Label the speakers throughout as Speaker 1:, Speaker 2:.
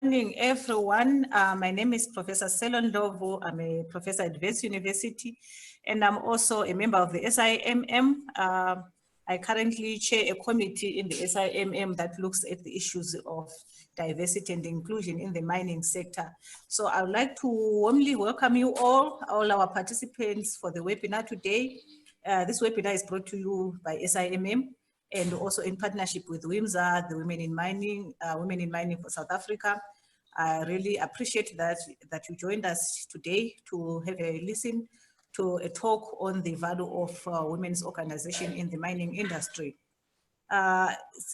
Speaker 1: Good morning, everyone. My name is Professor Selon Lovo. I'm a professor at Wits University, and I'm also a member of the SIMM. I currently chair a committee in the SIMM that looks at the issues of diversity and inclusion in the mining sector. So I would like to warmly welcome you all our participants for the webinar today. This webinar is brought to you by SIMM and also in partnership with WIMSA, the Women in Mining for South Africa. I really appreciate that you joined us today to have a listen to a talk on the value of women's organization in the mining industry.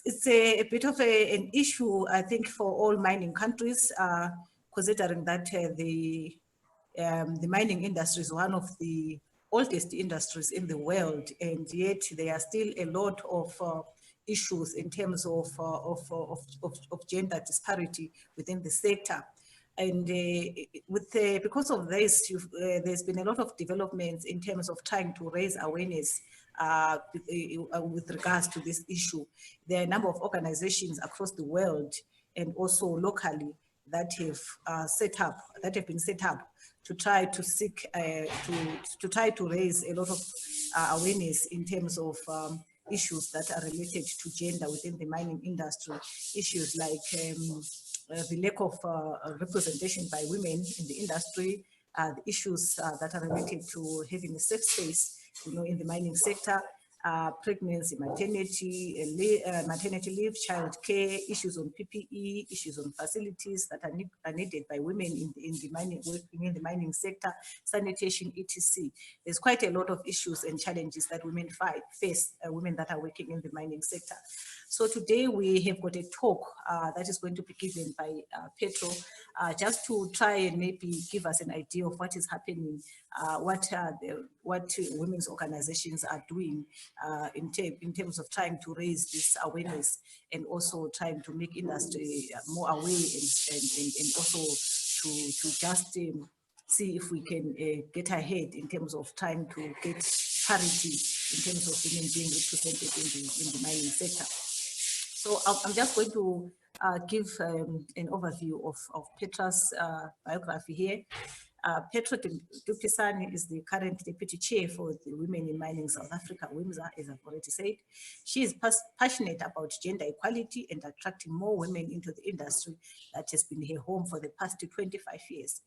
Speaker 1: It's a bit of an issue, I think, for all mining countries, considering that the mining industry is one of the oldest industries in the world, and yet there are still a lot of issues in terms of gender disparity within the sector. And because of this, there's been a lot of developments in terms of trying to raise awareness with regards to this issue. There are a number of organizations across the world and also locally that have been set up to try to seek to try to raise a lot of awareness in terms of issues that are related to gender within the mining industry. Issues like the lack of representation by women in the industry, the issues that are related to having a safe space, in the mining sector, pregnancy, maternity leave, child care, issues on PPE, issues on facilities that are needed by women working in the mining sector, sanitation, etc. There's quite a lot of issues and challenges that women face, women that are working in the mining sector. So today we have got a talk that is going to be given by Petro, just to try and maybe give us an idea of what is happening, what women's organizations are doing in terms of trying to raise this awareness and also trying to make industry more aware and also to just see if we can get ahead in terms of trying to get parity in terms of women being represented in the mining sector. So I'm just going to give an overview of Petra's biography here. Petro du Pisani is the current deputy chair for the Women in Mining South Africa, WIMSA, as I've already said. She is passionate about gender equality and attracting more women into the industry that has been her home for the past 25 years.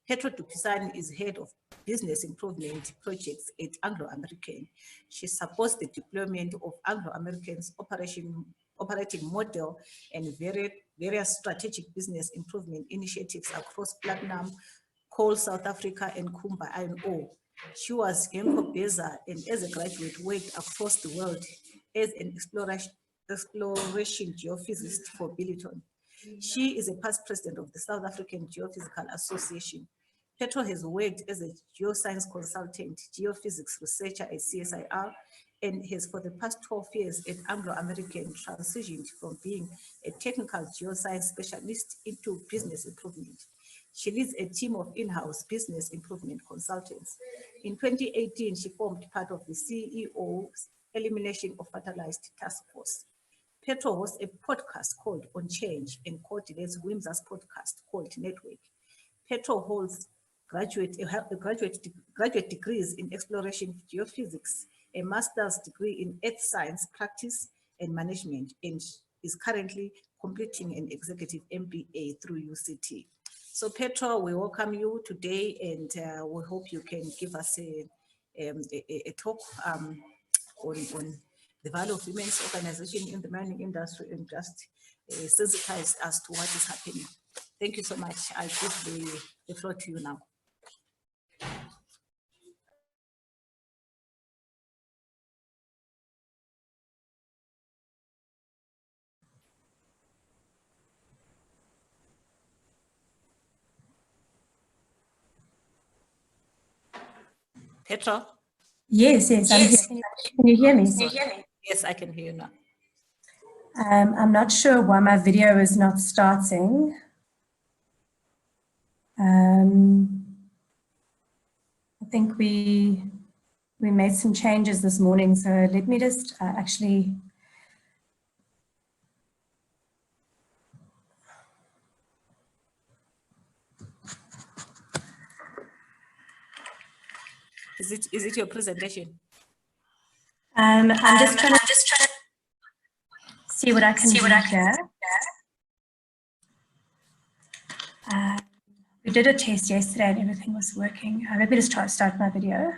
Speaker 1: Petro du Pisani is head of business improvement projects at Anglo American. She supports the deployment of Anglo American's operating model and various strategic business improvement initiatives across platinum, coal South Africa, and Kumba iron ore. She was Genco Beza and as a graduate worked across the world as an exploration geophysicist for Billiton. She is a past president of the South African Geophysical Association. Petro has worked as a geoscience consultant, geophysics researcher at CSIR, and has for the past 12 years at Anglo American transitioned from being a technical geoscience specialist into business improvement. She leads a team of in-house business improvement consultants. In 2018, she formed part of the CEO's Elimination of Fertilized Task Force. Petro hosts a podcast called On Change and coordinates WIMSA's podcast called Network. Petro holds graduate degrees in exploration geophysics, a master's degree in earth science practice and management, and is currently completing an executive MBA through UCT. So Petro, we welcome you today, and we hope you can give us a talk on the value of women's organization in the mining industry and just sensitize us to what is happening. Thank you so much. I'll give the floor to you now. Petro?
Speaker 2: Yes, I'm here. Can you hear me?
Speaker 1: Yes, I can hear you now.
Speaker 2: I'm not sure why my video is not starting. I think we made some changes this morning, so let me just actually
Speaker 1: Is it your presentation?
Speaker 2: I'm just trying to see what I can do here. We did a test yesterday and everything was working. Let me just try to start my video.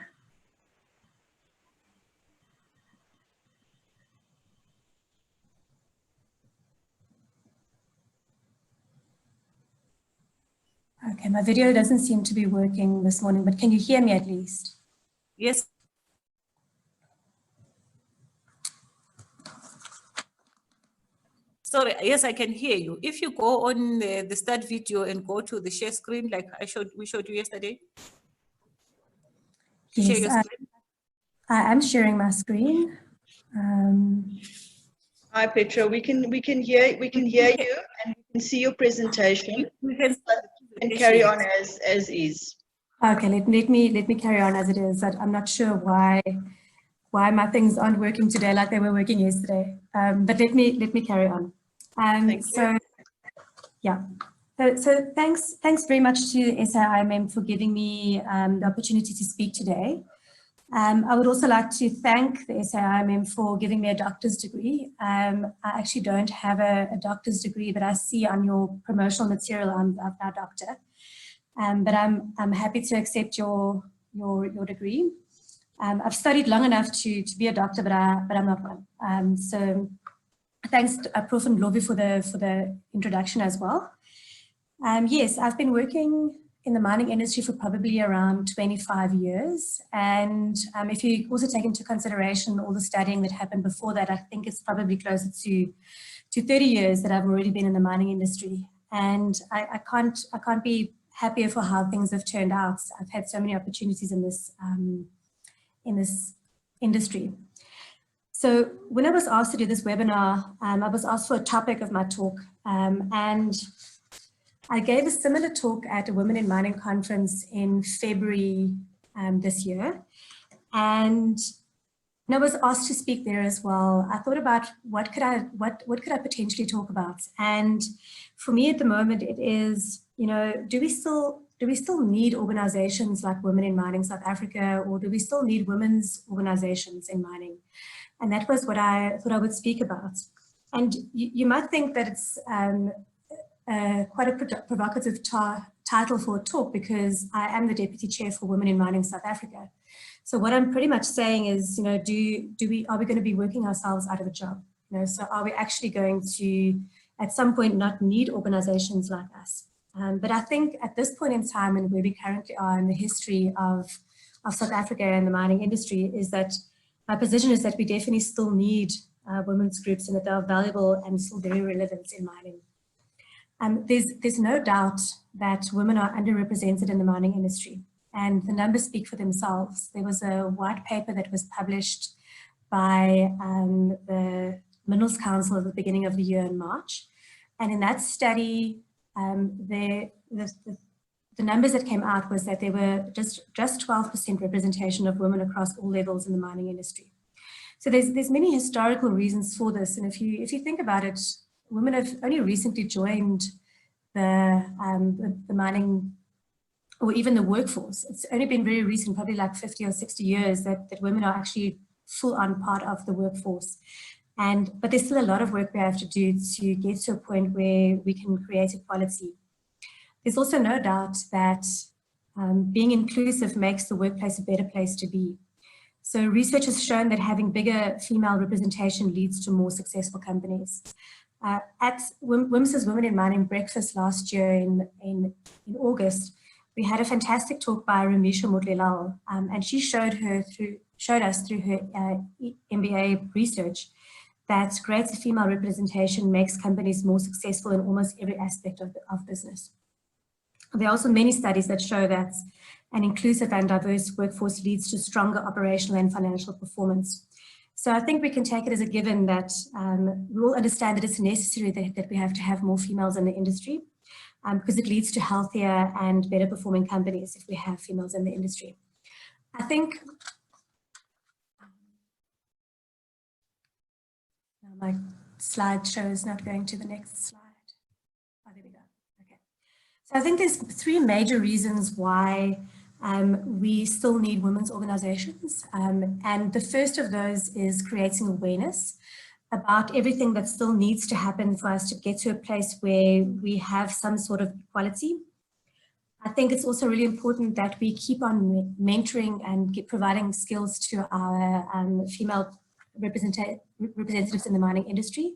Speaker 2: Okay, my video doesn't seem to be working this morning, but can you hear me at least?
Speaker 1: Yes. Sorry, yes, I can hear you. If you go on the start video and go to the share screen, like we showed you yesterday.
Speaker 2: Yes,
Speaker 1: share your screen.
Speaker 2: I am sharing my screen.
Speaker 3: Hi, Petra. We can hear you, and we can see your presentation.
Speaker 1: We can
Speaker 3: and carry on as is.
Speaker 2: Okay, let me carry on as it is. I'm not sure why my things aren't working today like they were working yesterday. But let me carry on. Yeah. So thanks very much to SIIMM for giving me the opportunity to speak today. I would also like to thank the SIIMM for giving me a doctor's degree. I actually don't have a doctor's degree, but I see on your promotional material I'm a doctor. But I'm happy to accept your degree. I've studied long enough to be a doctor, but I'm not one. So thanks to Prof. Ndlovu for the introduction as well. Yes, I've been working in the mining industry for probably around 25 years. And if you also take into consideration all the studying that happened before that, I think it's probably closer to 30 years that I've already been in the mining industry. And I can't be happier for how things have turned out. I've had so many opportunities in this industry. So when I was asked to do this webinar, I was asked for a topic of my talk, and I gave a similar talk at a Women in Mining conference in February this year. And when I was asked to speak there as well, I thought about what could I potentially talk about? And for me at the moment, it is, do we still need organizations like Women in Mining South Africa, or do we still need women's organizations in mining? And that was what I thought I would speak about. And you might think that it's quite a provocative title for a talk, because I am the Deputy Chair for Women in Mining South Africa. So what I'm pretty much saying is, are we going to be working ourselves out of a job? So are we actually going to, at some point, not need organizations like us? But I think at this point in time, and where we currently are in the history of South Africa and the mining industry, is that my position is that we definitely still need women's groups, and that they are valuable and still very relevant in mining. There's no doubt that women are underrepresented in the mining industry, and the numbers speak for themselves. There was a white paper that was published by the Minerals Council at the beginning of the year in March. And in that study, the numbers that came out was that there were just 12% representation of women across all levels in the mining industry. So there's many historical reasons for this. And if you think about it, women have only recently joined the mining, or even the workforce. It's only been very recent, probably like 50 or 60 years, that women are actually full-on part of the workforce. But there's still a lot of work we have to do to get to a point where we can create equality. There's also no doubt that being inclusive makes the workplace a better place to be. So research has shown that having bigger female representation leads to more successful companies. At WIMS's Women in Mining breakfast last year in August, we had a fantastic talk by Ramisha Motlelal, and she showed us through her MBA research that greater female representation makes companies more successful in almost every aspect of business. There are also many studies that show that an inclusive and diverse workforce leads to stronger operational and financial performance. So I think we can take it as a given that we all understand that it's necessary that we have to have more females in the industry, because it leads to healthier and better performing companies if we have females in the industry. I think my slideshow is not going to the next slide. Oh, there we go. Okay. So I think there's three major reasons why we still need women's organizations. And the first of those is creating awareness about everything that still needs to happen for us to get to a place where we have some sort of equality. I think it's also really important that we keep on mentoring and providing skills to our female representatives in the mining industry.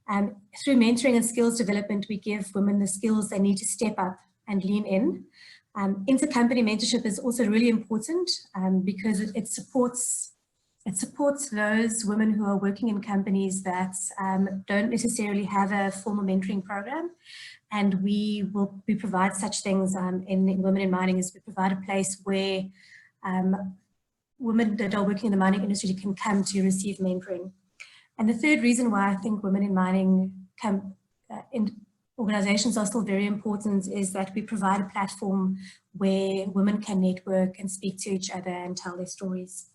Speaker 2: Through mentoring and skills development, we give women the skills they need to step up and lean in. Inter-company mentorship is also really important because it supports those women who are working in companies that don't necessarily have a formal mentoring program. And we provide such things in Women in Mining, is we provide a place where women that are working in the mining industry can come to receive mentoring. And the third reason why I think Women in Mining organizations are still very important is that we provide a platform where women can network and speak to each other and tell their stories.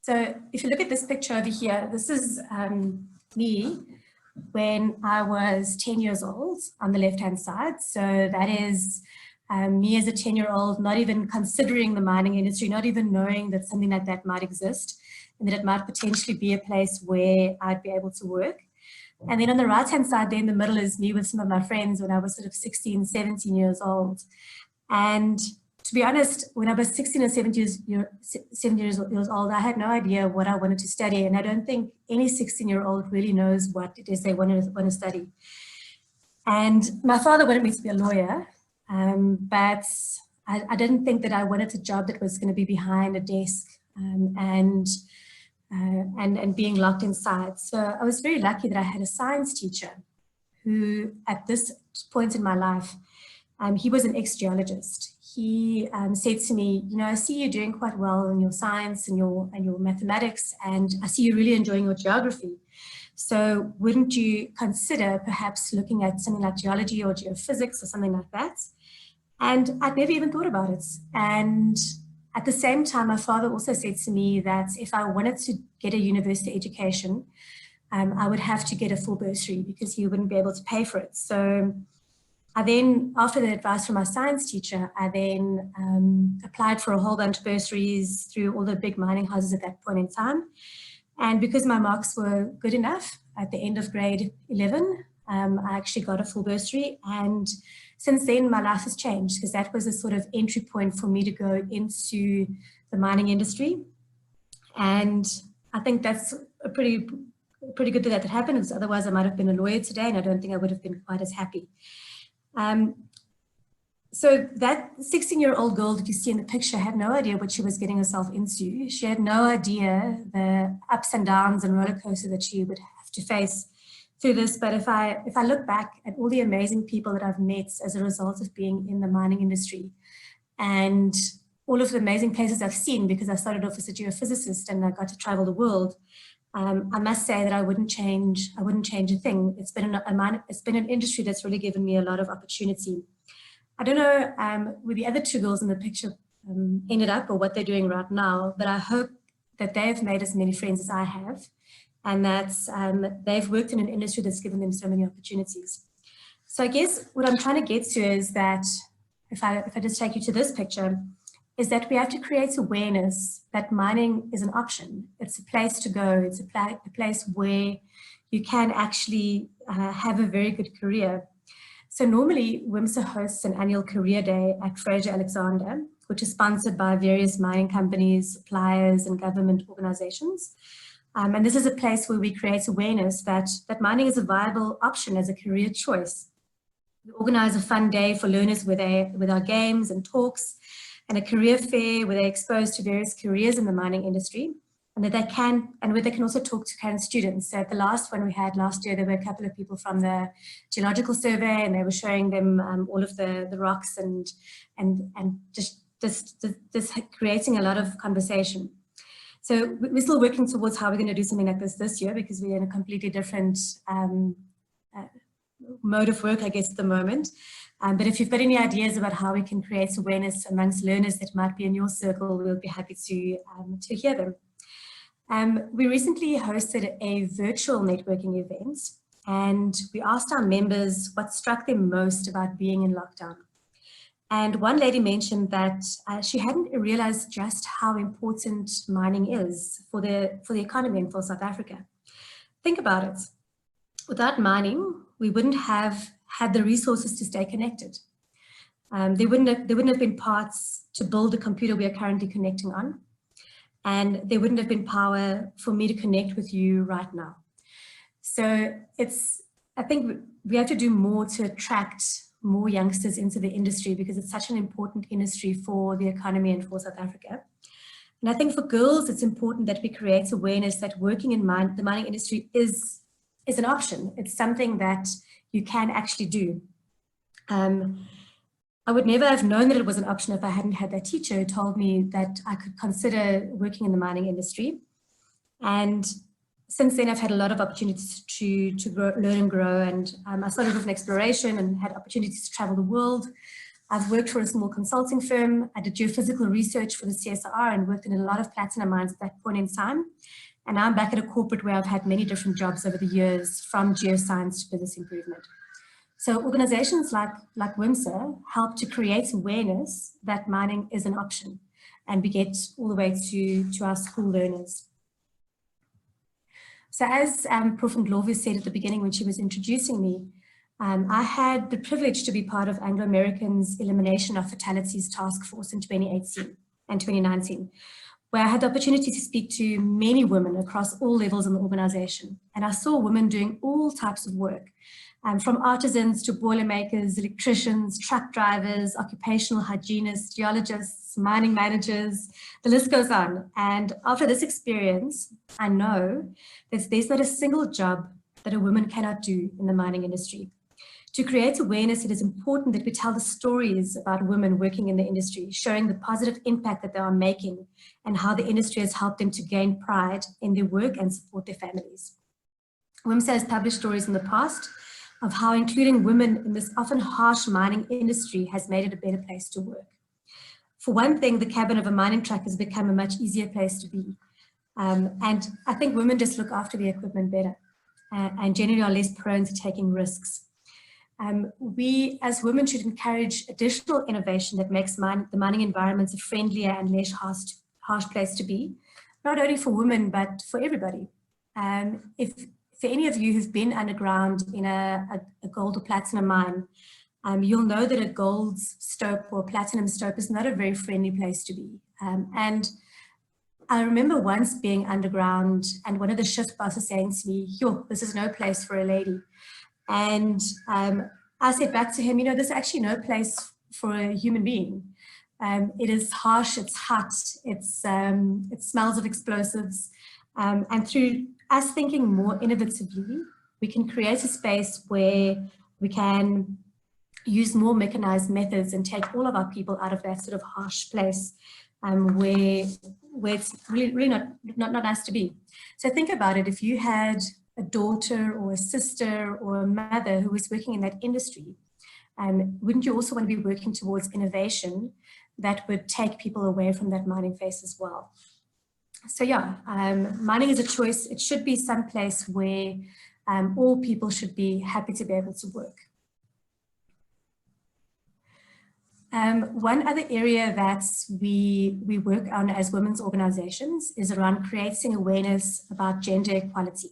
Speaker 2: So if you look at this picture over here, this is me when I was 10 years old on the left-hand side. So that is me as a 10-year-old, not even considering the mining industry, not even knowing that something like that might exist and that it might potentially be a place where I'd be able to work. And then on the right-hand side there in the middle is me with some of my friends when I was sort of 16, 17 years old. And to be honest, when I was 16 or 17 years old, I had no idea what I wanted to study. And I don't think any 16-year-old really knows what it is they want to study. And my father wanted me to be a lawyer, but I didn't think that I wanted a job that was going to be behind a desk and being locked inside. So I was very lucky that I had a science teacher who, at this point in my life, he was an ex-geologist. He said to me, you know, I see you doing quite well in your science and your mathematics, and I see you really enjoying your geography. So wouldn't you consider perhaps looking at something like geology or geophysics or something like that? And I'd never even thought about it. And at the same time, my father also said to me that if I wanted to get a university education, I would have to get a full bursary because he wouldn't be able to pay for it. So I then, after the advice from my science teacher, I then applied for a whole bunch of bursaries through all the big mining houses at that point in time. And because my marks were good enough at the end of grade 11, I actually got a full bursary. And since then, my life has changed because that was a sort of entry point for me to go into the mining industry. And I think that's a pretty good that happened, because otherwise I might have been a lawyer today, and I don't think I would have been quite as happy. So that 16-year-old girl that you see in the picture had no idea what she was getting herself into. She had no idea the ups and downs and roller coaster that she would have to face through this. But if I look back at all the amazing people that I've met as a result of being in the mining industry, and all of the amazing places I've seen, because I started off as a geophysicist and I got to travel the world, I must say that I wouldn't change a thing. It's been an industry that's really given me a lot of opportunity. I don't know where the other two girls in the picture ended up or what they're doing right now, but I hope that they've made as many friends as I have, and that they've worked in an industry that's given them so many opportunities. So I guess what I'm trying to get to is that, if I just take you to this picture, is that we have to create awareness that mining is an option. It's a place to go. It's a place where you can actually have a very good career. So normally WIMSA hosts an annual career day at Fraser Alexander, which is sponsored by various mining companies, suppliers, and government organizations. And this is a place where we create awareness that mining is a viable option as a career choice. We organize a fun day for learners with our games and talks, and a career fair where they're exposed to various careers in the mining industry, and where they can also talk to current students. So at the last one we had last year, there were a couple of people from the Geological Survey, and they were showing them all of the rocks and just creating a lot of conversation. So we're still working towards how we're going to do something like this year, because we're in a completely different mode of work, I guess, at the moment. But if you've got any ideas about how we can create awareness amongst learners that might be in your circle, we'll be happy to hear them. We recently hosted a virtual networking event, and we asked our members what struck them most about being in lockdown. And one lady mentioned that she hadn't realized just how important mining is for the economy and for South Africa. Think about it. Without mining, we wouldn't have had the resources to stay connected. There wouldn't have been parts to build the computer we are currently connecting on. And there wouldn't have been power for me to connect with you right now. So I think we have to do more to attract more youngsters into the industry, because it's such an important industry for the economy and for South Africa. And I think for girls, it's important that we create awareness that working in the mining industry is an option. It's something that you can actually do. I would never have known that it was an option if I hadn't had that teacher who told me that I could consider working in the mining industry. And since then, I've had a lot of opportunities to learn and grow. And I started with an exploration and had opportunities to travel the world. I've worked for a small consulting firm. I did geophysical research for the CSIR and worked in a lot of platinum mines at that point in time. And now I'm back at a corporate where I've had many different jobs over the years, from geoscience to business improvement. So organizations like WIMSA help to create awareness that mining is an option, and we get all the way to our school learners. So as Prof. Ndlovu said at the beginning when she was introducing me, I had the privilege to be part of Anglo American's Elimination of Fatalities Task Force in 2018 and 2019, where I had the opportunity to speak to many women across all levels in the organization. And I saw women doing all types of work, from artisans to boilermakers, electricians, truck drivers, occupational hygienists, geologists, mining managers, the list goes on. And after this experience, I know that there's not a single job that a woman cannot do in the mining industry. To create awareness, it is important that we tell the stories about women working in the industry, showing the positive impact that they are making and how the industry has helped them to gain pride in their work and support their families. WIMSA has published stories in the past of how including women in this often harsh mining industry has made it a better place to work. For one thing, the cabin of a mining truck has become a much easier place to be. And I think women just look after the equipment better and generally are less prone to taking risks. We as women should encourage additional innovation that makes the mining environments a friendlier and less harsh place to be, not only for women, but for everybody. For any of you who've been underground in a gold or platinum mine, you'll know that a gold stope or platinum stope is not a very friendly place to be. And I remember once being underground and one of the shift bosses saying to me, "Yo, this is no place for a lady." And I said back to him, "You know, this is actually no place for a human being. It is harsh, it's hot, it smells of explosives." And through us thinking more innovatively, we can create a space where we can use more mechanized methods and take all of our people out of that sort of harsh place where it's really not nice to be. So think about it. If you had a daughter or a sister or a mother who was working in that industry, wouldn't you also want to be working towards innovation that would take people away from that mining phase as well? So yeah, mining is a choice. It should be some place where all people should be happy to be able to work. One other area that we work on as women's organizations is around creating awareness about gender equality.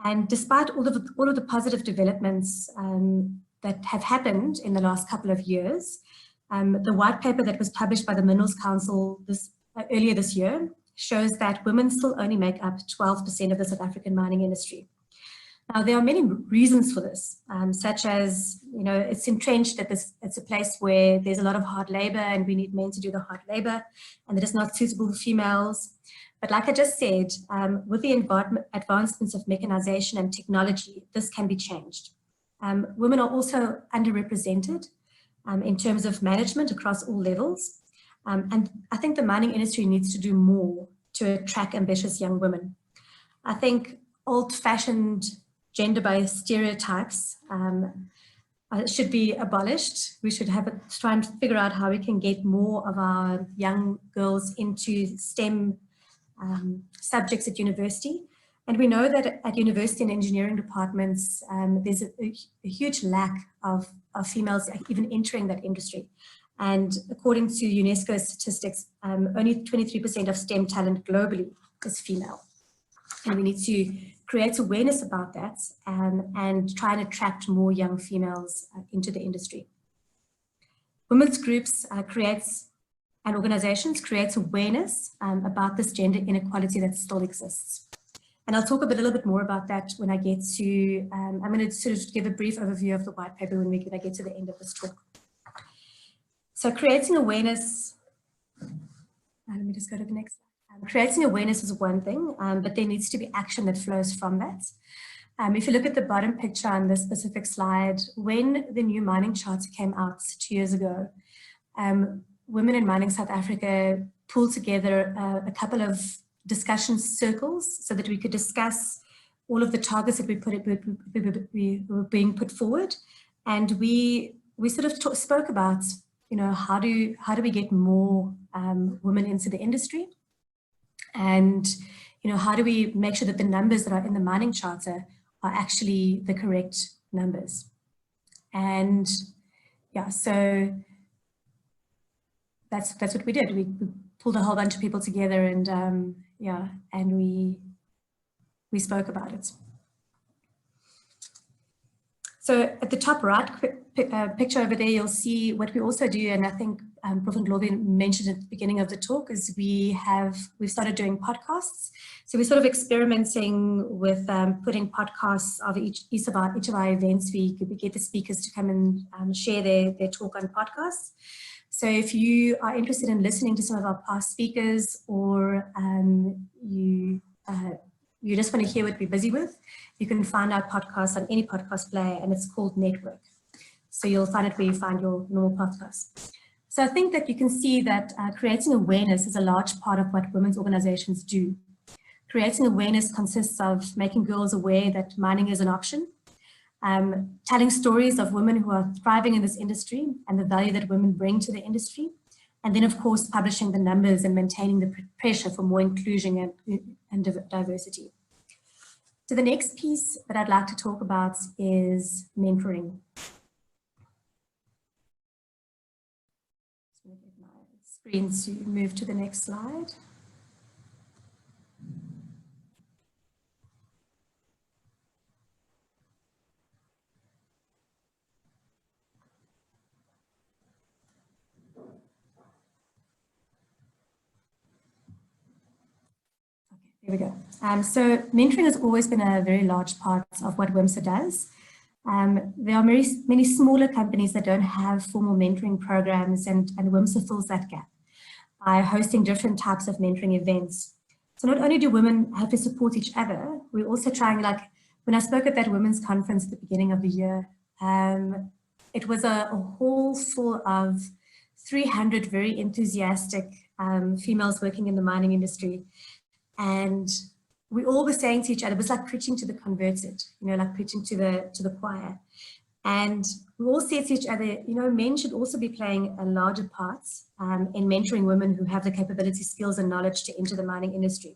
Speaker 2: And despite all of the positive developments that have happened in the last couple of years, the white paper that was published by the Minerals Council earlier this year shows that women still only make up 12% of the South African mining industry. Now, there are many reasons for this, such as, you know, it's entrenched that it's a place where there's a lot of hard labor and we need men to do the hard labor, and that it's not suitable for females. But like I just said, with the advancements of mechanization and technology, this can be changed. Women are also underrepresented in terms of management across all levels. And I think the mining industry needs to do more to attract ambitious young women. I think old-fashioned gender-based stereotypes should be abolished. We should try and figure out how we can get more of our young girls into STEM subjects at university. And we know that at university and engineering departments, there's a huge lack of females even entering that industry. And according to UNESCO statistics, only 23% of STEM talent globally is female. And we need to create awareness about that and try and attract more young females into the industry. Women's groups and organizations create awareness about this gender inequality that still exists. And I'll talk a little bit more about that when I get to, I'm going to sort of give a brief overview of the white paper when I get to the end of this talk. So creating awareness, let me just go to the next slide. Creating awareness is one thing, but there needs to be action that flows from that. If you look at the bottom picture on this specific slide, when the new mining charter came out 2 years ago, Women in Mining South Africa pulled together a couple of discussion circles so that we could discuss all of the targets that we were being put forward. And we sort of spoke about, you know, how do we get more women into the industry? And, you know, how do we make sure that the numbers that are in the mining charter are actually the correct numbers? And yeah, so that's what we did. We pulled a whole bunch of people together and yeah, and we spoke about it. So at the top right picture over there, you'll see what we also do, and I think Prof. Ndlovu mentioned at the beginning of the talk, is we've started doing podcasts. So we're sort of experimenting with putting podcasts of each of our events. We get the speakers to come and share their talk on podcasts. So if you are interested in listening to some of our past speakers, or you just want to hear what we're busy with, you can find our podcast on any podcast player, and it's called Network. So you'll find it where you find your normal podcast. So I think that you can see that creating awareness is a large part of what women's organizations do. Creating awareness consists of making girls aware that mining is an option, telling stories of women who are thriving in this industry and the value that women bring to the industry. And then, of course, publishing the numbers and maintaining the pressure for more inclusion and diversity. So the next piece that I'd like to talk about is mentoring. Just going to get my screen to move to the next slide. There we go. So mentoring has always been a very large part of what WIMSA does. There are many smaller companies that don't have formal mentoring programs, and WIMSA fills that gap by hosting different types of mentoring events. So not only do women have to support each other, we're also trying, like when I spoke at that women's conference at the beginning of the year, it was a hall full of 300 very enthusiastic females working in the mining industry. And we all were saying to each other, it was like preaching to the converted, you know, like preaching to the choir. And we all said to each other, you know, men should also be playing a larger part in mentoring women who have the capability, skills, and knowledge to enter the mining industry.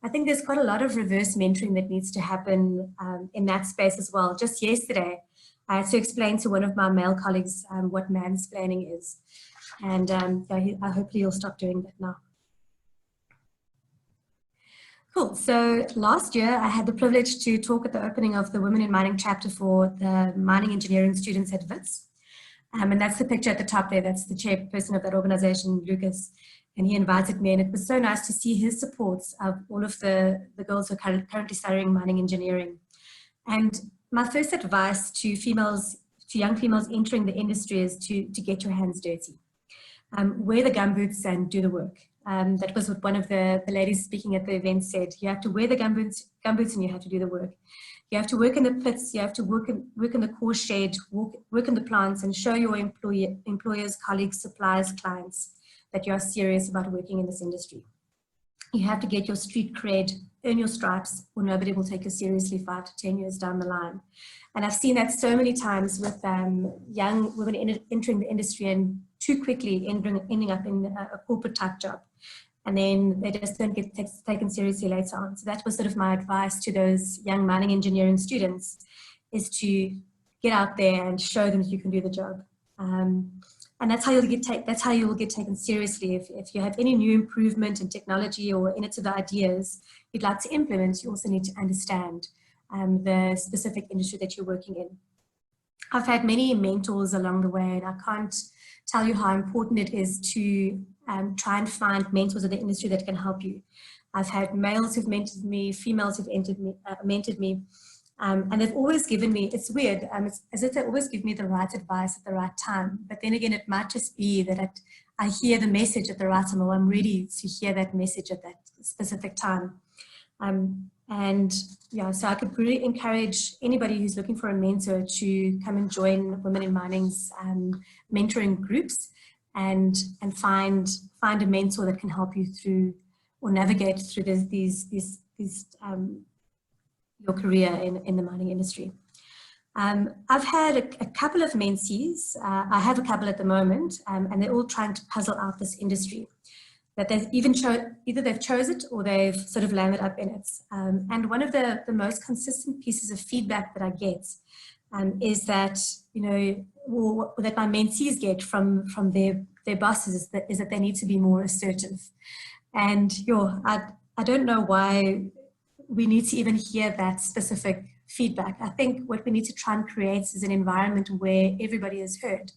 Speaker 2: I think there's quite a lot of reverse mentoring that needs to happen in that space as well. Just yesterday, I had to explain to one of my male colleagues what mansplaining is. And hopefully you'll stop doing that now. Cool. So last year, I had the privilege to talk at the opening of the Women in Mining chapter for the mining engineering students at WITS. And that's the picture at the top there. That's the chairperson of that organization, Lucas. And he invited me, and it was so nice to see his support of all of the girls who are currently studying mining engineering. And my first advice to young females entering the industry is to get your hands dirty. Wear the gumboots and do the work. That was what one of the ladies speaking at the event said. You have to wear the gumboots and you have to do the work. You have to work in the pits, you have to work in the core shed, work in the plants, and show your employers, colleagues, suppliers, clients that you are serious about working in this industry. You have to get your street cred, earn your stripes, or nobody will take you seriously 5 to 10 years down the line. And I've seen that so many times with young women entering the industry and too quickly ending up in a corporate type job. and then they just don't get taken seriously later on. So that was sort of my advice to those young mining engineering students, is to get out there and show them that you can do the job. And that's how you will get taken seriously. If you have any new improvement in technology or innovative ideas you'd like to implement, you also need to understand the specific industry that you're working in. I've had many mentors along the way, and I can't tell you how important it is to try and find mentors in the industry that can help you. I've had males who've mentored me, females who've mentored me, and they've always given me, it's weird, it's as if they always give me the right advice at the right time. But then again, it might just be that I hear the message at the right time, or I'm ready to hear that message at that specific time. And yeah, so I could really encourage anybody who's looking for a mentor to come and join Women in Mining's mentoring groups and find a mentor that can help you through or navigate through your career in the mining industry. I've had a couple of mentees. I have a couple at the moment, and they're all trying to puzzle out this industry. That they've either they've chose it or they've sort of landed up in it. And one of the most consistent pieces of feedback that I get is that, that my mentees get from their bosses is that they need to be more assertive. And I don't know why we need to even hear that specific feedback. I think what we need to try and create is an environment where everybody is heard.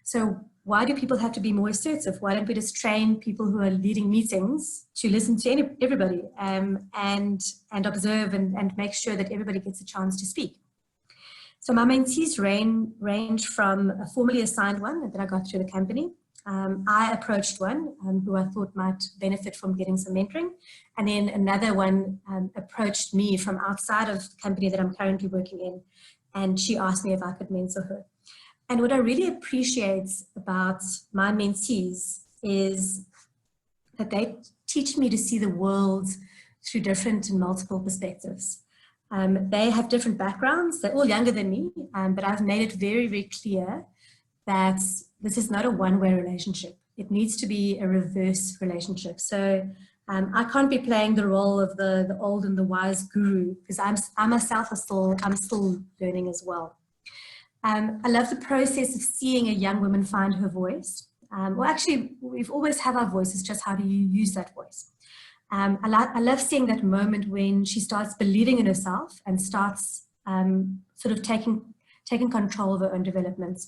Speaker 2: So why do people have to be more assertive? Why don't we just train people who are leading meetings to listen to everybody and observe and make sure that everybody gets a chance to speak? So my mentees range from a formally assigned one that I got through the company. I approached one who I thought might benefit from getting some mentoring. And then another one approached me from outside of the company that I'm currently working in. And she asked me if I could mentor her. And what I really appreciate about my mentees is that they teach me to see the world through different and multiple perspectives. They have different backgrounds. They're all younger than me, but I've made it very, very clear that this is not a one-way relationship. It needs to be a reverse relationship. So I can't be playing the role of the old and the wise guru, because I myself I'm still learning as well. I love the process of seeing a young woman find her voice. Well, actually, we've always had our voice. It's just how do you use that voice? I love seeing that moment when she starts believing in herself and starts sort of taking control of her own development.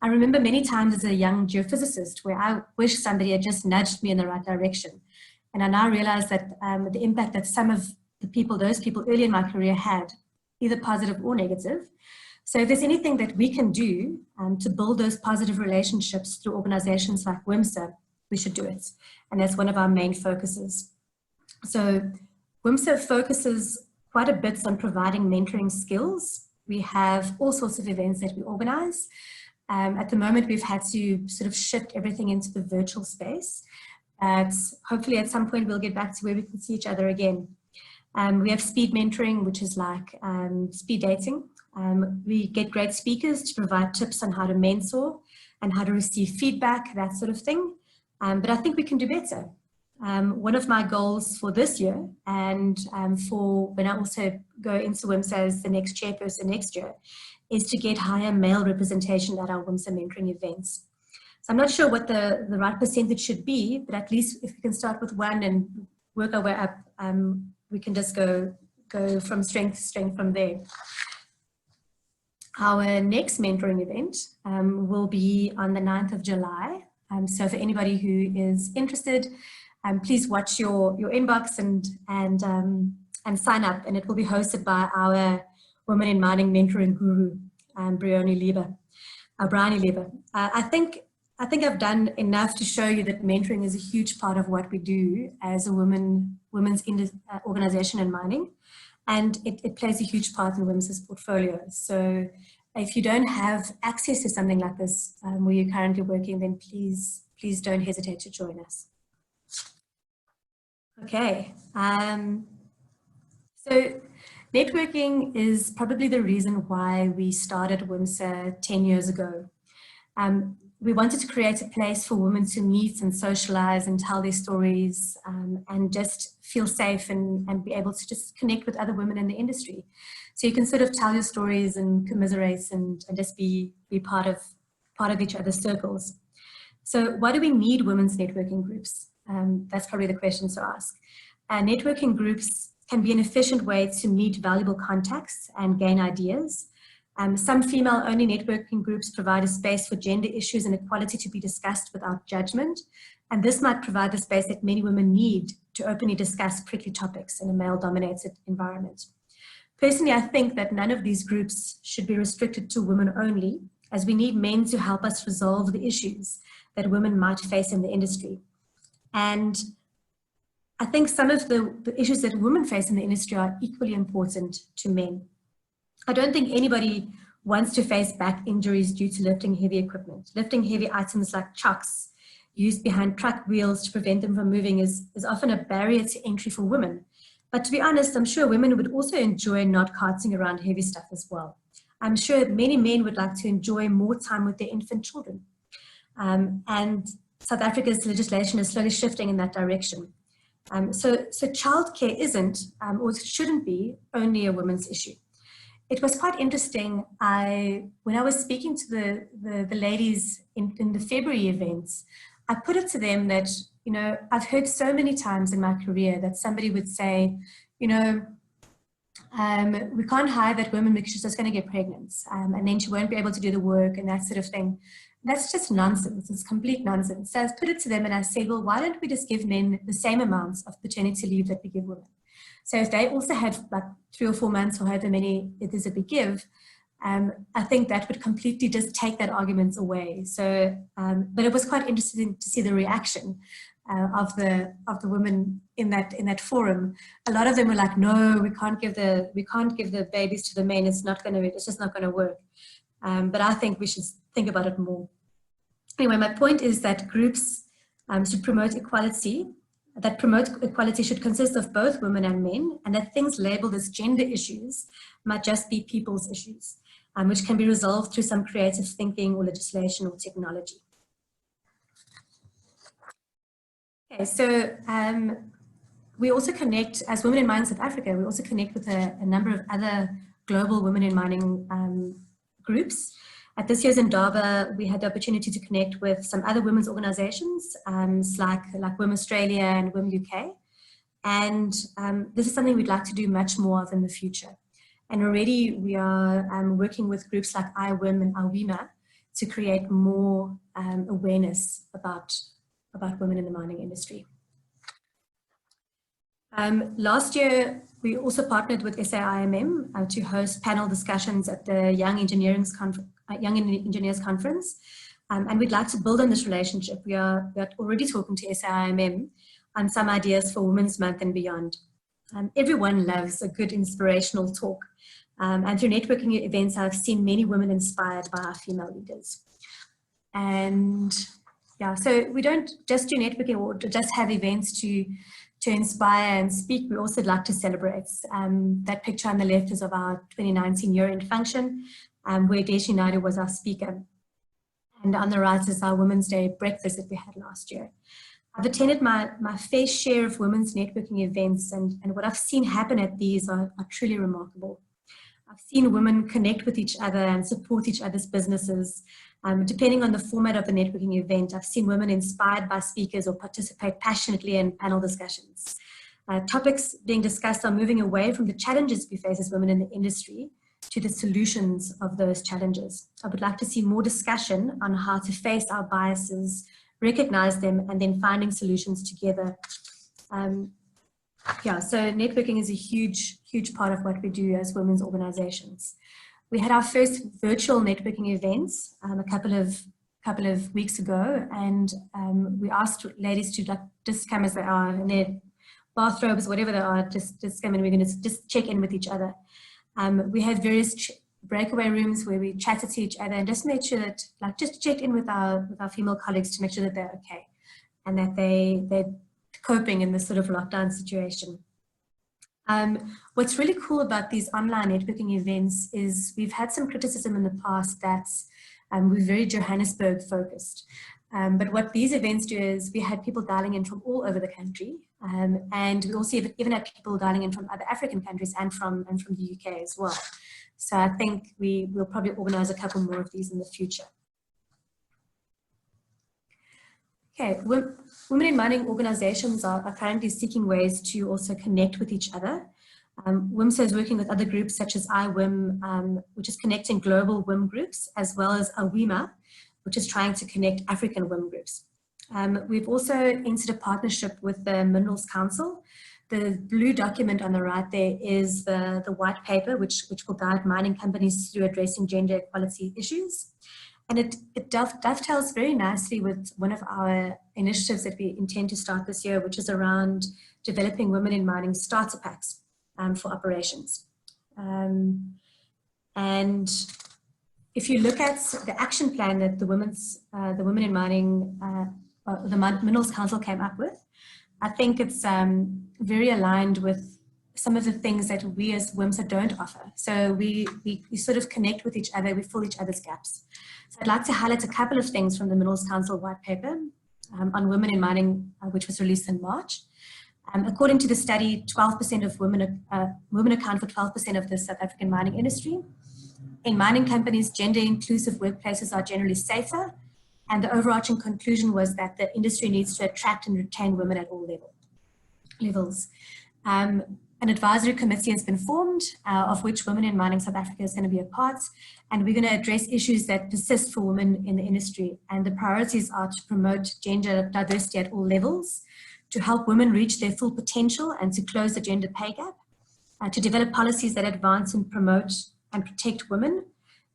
Speaker 2: I remember many times as a young geophysicist where I wish somebody had just nudged me in the right direction. And I now realize that the impact that some of those people early in my career had, either positive or negative. So if there's anything that we can do to build those positive relationships through organizations like WIMSA, we should do it. And that's one of our main focuses. So WIMSA focuses quite a bit on providing mentoring skills. We have all sorts of events that we organize. At the moment, we've had to sort of shift everything into the virtual space. Hopefully at some point we'll get back to where we can see each other again. We have speed mentoring, which is like speed dating. We get great speakers to provide tips on how to mentor and how to receive feedback, that sort of thing. But I think we can do better. One of my goals for this year and for when I also go into WIMSA as the next chairperson next year is to get higher male representation at our WIMSA mentoring events. So I'm not sure what the right percentage should be, but at least if we can start with one and work our way up, we can just go from strength to strength from there. Our next mentoring event will be on the 9th of July. So for anybody who is interested, please watch your inbox and sign up, and it will be hosted by our Women in Mining mentoring guru, Bryony Lieber. I think I've done enough to show you that mentoring is a huge part of what we do as a women's organization in mining, and it plays a huge part in WIMSA's portfolio. So if you don't have access to something like this where you're currently working, then please don't hesitate to join us. Okay, so networking is probably the reason why we started WIMSA 10 years ago. we wanted to create a place for women to meet and socialize and tell their stories, and just feel safe and be able to just connect with other women in the industry. So you can sort of tell your stories and commiserate and just be part of each other's circles. So why do we need women's networking groups? That's probably the question to ask. Networking groups can be an efficient way to meet valuable contacts and gain ideas. Some female-only networking groups provide a space for gender issues and equality to be discussed without judgment, and this might provide the space that many women need to openly discuss prickly topics in a male-dominated environment. Personally, I think that none of these groups should be restricted to women only, as we need men to help us resolve the issues that women might face in the industry. And I think some of the issues that women face in the industry are equally important to men. I don't think anybody wants to face back injuries due to lifting heavy equipment. Lifting heavy items like trucks used behind truck wheels to prevent them from moving is often a barrier to entry for women. But to be honest, I'm sure women would also enjoy not carting around heavy stuff as well. I'm sure many men would like to enjoy more time with their infant children. And South Africa's legislation is slowly shifting in that direction. So childcare isn't, or shouldn't be, only a women's issue. It was quite interesting. When I was speaking to the ladies in the February events, I put it to them that, you know, I've heard so many times in my career that somebody would say, you know, we can't hire that woman because she's just going to get pregnant, and then she won't be able to do the work and that sort of thing. That's just nonsense. It's complete nonsense. So I put it to them and I said, well, why don't we just give men the same amounts of paternity leave that we give women? So if they also have like 3 or 4 months or however many it is that we give, I think that would completely just take that argument away. So, but it was quite interesting to see the reaction of the women in that forum. A lot of them were like, no, we can't give the babies to the men. It's just not going to work. But I think we should think about it more. Anyway, my point is that groups should promote equality. That promote equality should consist of both women and men, and that things labeled as gender issues might just be people's issues, which can be resolved through some creative thinking or legislation or technology. Okay, so we also connect, as Women in Mining South Africa, we also connect with a number of other global women in mining groups. At this year's Indaba, we had the opportunity to connect with some other women's organizations, like Women Australia and Women UK. And this is something we'd like to do much more of in the future. And already we are working with groups like IWIM and AWIMA to create more awareness about women in the mining industry. Last year, we also partnered with SAIMM to host panel discussions at the Young Engineers Conference. And we'd like to build on this relationship. We are already talking to SAIMM on some ideas for Women's Month and beyond. Everyone loves a good inspirational talk. And through networking events, I've seen many women inspired by our female leaders. And yeah, so we don't just do networking or just have events to inspire and speak. We also like to celebrate. That picture on the left is of our 2019 year-end function, where Desh United was our speaker. And on the right is our Women's Day breakfast that we had last year. I've attended my fair share of women's networking events, and what I've seen happen at these are truly remarkable. I've seen women connect with each other and support each other's businesses. Depending on the format of the networking event, I've seen women inspired by speakers or participate passionately in panel discussions. Topics being discussed are moving away from the challenges we face as women in the industry to the solutions of those challenges. I would like to see more discussion on how to face our biases, recognize them, and then finding solutions together. Yeah, so networking is a huge, huge part of what we do as women's organizations. We had our first virtual networking events a couple of weeks ago, and we asked ladies to just come as they are in their bathrobes, whatever they are, just come and we're going to just check in with each other. We had various breakaway rooms where we chatted to each other and just made sure that, just checked in with our female colleagues to make sure that they're okay and that they're coping in this sort of lockdown situation. What's really cool about these online networking events is we've had some criticism in the past that We're very Johannesburg focused. But what these events do is we had people dialing in from all over the country. And we also even had people dialing in from other African countries and from the UK as well. So I think we will probably organize a couple more of these in the future. Okay, women in mining organizations are currently seeking ways to also connect with each other. WIMSA is working with other groups such as iWIM, which is connecting global WIM groups, as well as AWIMA, which is trying to connect African WIM groups. We've also entered a partnership with the Minerals Council. The blue document on the right there is the white paper, which will guide mining companies through addressing gender equality issues. And it dovetails very nicely with one of our initiatives that we intend to start this year, which is around developing women in mining starter packs for operations. And if you look at the action plan that the Women in Mining, the Minerals Council came up with, I think it's very aligned with some of the things that we as WIMSA don't offer. So we sort of connect with each other, we fill each other's gaps. So I'd like to highlight a couple of things from the Minerals Council white paper on women in mining, which was released in March. According to the study, 12% of women account for 12% of the South African mining industry. In mining companies, gender-inclusive workplaces are generally safer, and the overarching conclusion was that the industry needs to attract and retain women at all levels. An advisory committee has been formed, of which Women in Mining South Africa is going to be a part, and we're going to address issues that persist for women in the industry. And the priorities are to promote gender diversity at all levels, to help women reach their full potential and to close the gender pay gap, to develop policies that advance and promote and protect women,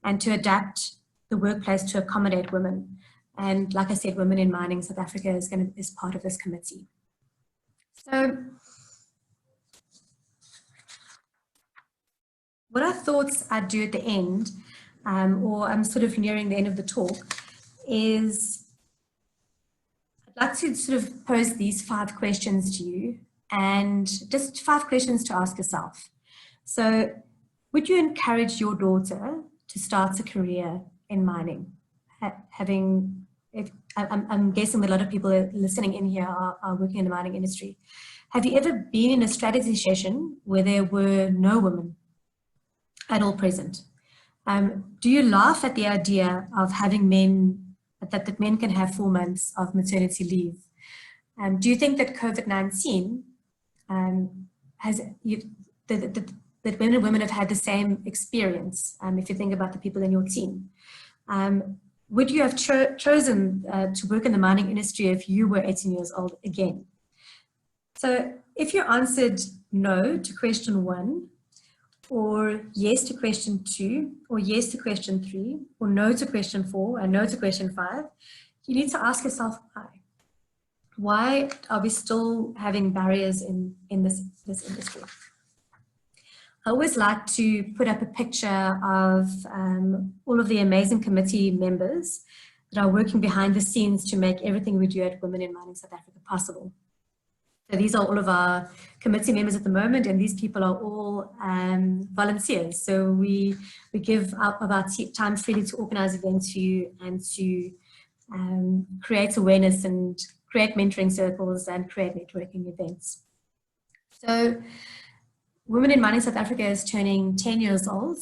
Speaker 2: and to adapt the workplace to accommodate women. And like I said, Women in Mining South Africa is part of this committee. So what I thought I'd do at the end, or I'm sort of nearing the end of the talk, is I'd like to sort of pose these 5 questions to you, and just 5 questions to ask yourself. So, would you encourage your daughter to start a career in mining? I'm guessing that a lot of people listening in here are working in the mining industry. Have you ever been in a strategy session where there were no women at all present? Do you laugh at the idea of having that men can have 4 months of maternity leave? Do you think that COVID-19 that women have had the same experience, if you think about the people in your team? Would you have chosen to work in the mining industry if you were 18 years old again? So if you answered no to question 1, or yes to question 2, or yes to question 3, or no to question 4, and no to question 5, you need to ask yourself why. Why are we still having barriers in this industry? I always like to put up a picture of all of the amazing committee members that are working behind the scenes to make everything we do at Women in Mining South Africa possible. So these are all of our committee members at the moment, and these people are all volunteers. So we give up of our time freely to organize events for you and to create awareness and create mentoring circles and create networking events. So Women in Mining South Africa is turning 10 years old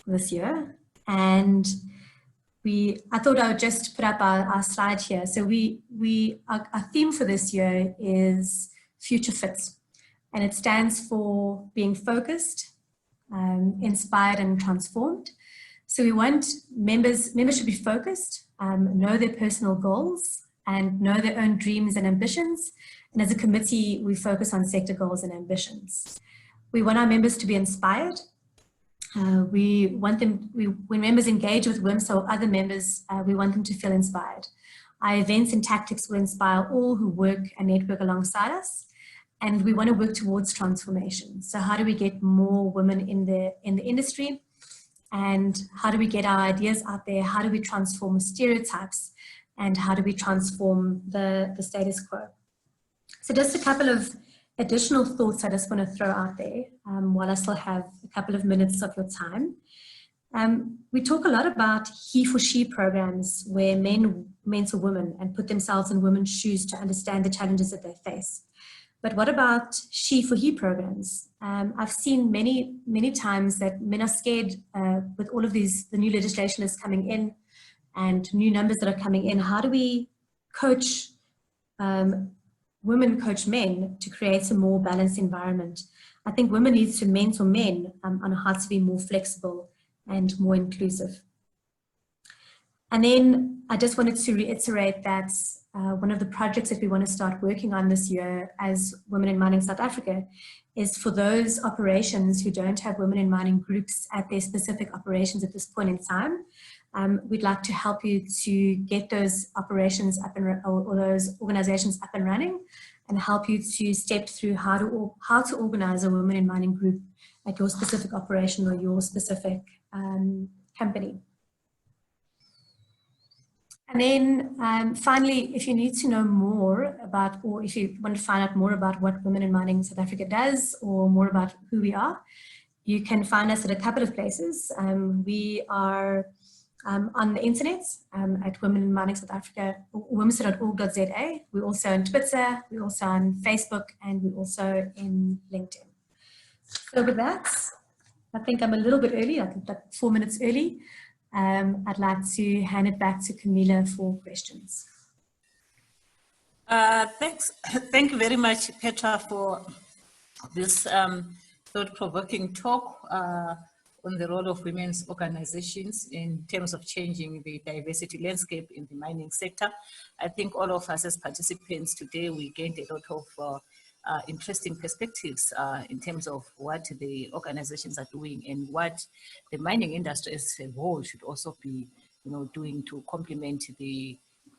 Speaker 2: this year, and I thought I would just put up our slide here. So our theme for this year is Future Fit, and it stands for being focused, inspired, and transformed. So we want members should be focused, know their personal goals, and know their own dreams and ambitions. And as a committee, we focus on sector goals and ambitions. We want our members to be inspired. When members engage with WIMSA or other members, we want them to feel inspired. Our events and tactics will inspire all who work and network alongside us. And we want to work towards transformation. So how do we get more women in the industry? And how do we get our ideas out there? How do we transform stereotypes? And how do we transform the status quo? So just a couple of additional thoughts I just want to throw out there while I still have a couple of minutes of your time We talk a lot about he for she programs where men mentor women and put themselves in women's shoes to understand the challenges that they face. But what about she for he programs? I've seen many times that men are scared with all of the new legislation is coming in and new numbers that are coming in. How do we coach women coach men to create a more balanced environment? I think women need to mentor men on how to be more flexible and more inclusive. And then I just wanted to reiterate that one of the projects that we want to start working on this year as Women in Mining South Africa is for those operations who don't have women in mining groups at their specific operations at this point in time. We'd like to help you to get those operations up and or those organizations up and running, and help you to step through how to organize a women in mining group at your specific operation or your specific company. And then finally, if you need to know more about, or if you want to find out more about what Women in Mining South Africa does, or more about who we are, you can find us at a couple of places. We are on the internet at Women in Mining South Africa, womensa.org.za. We're also on Twitter, we're also on Facebook, and we're also in LinkedIn. So with that, I think I'm a little bit early, I think like 4 minutes early. I'd like to hand it back to Camilla for questions.
Speaker 1: Thanks. Thank you very much, Petra, for this thought-provoking talk on the role of women's organizations in terms of changing the diversity landscape in the mining sector. I think all of us as participants today, we gained a lot of interesting perspectives in terms of what the organizations are doing and what the mining industry as a whole should also be, doing to complement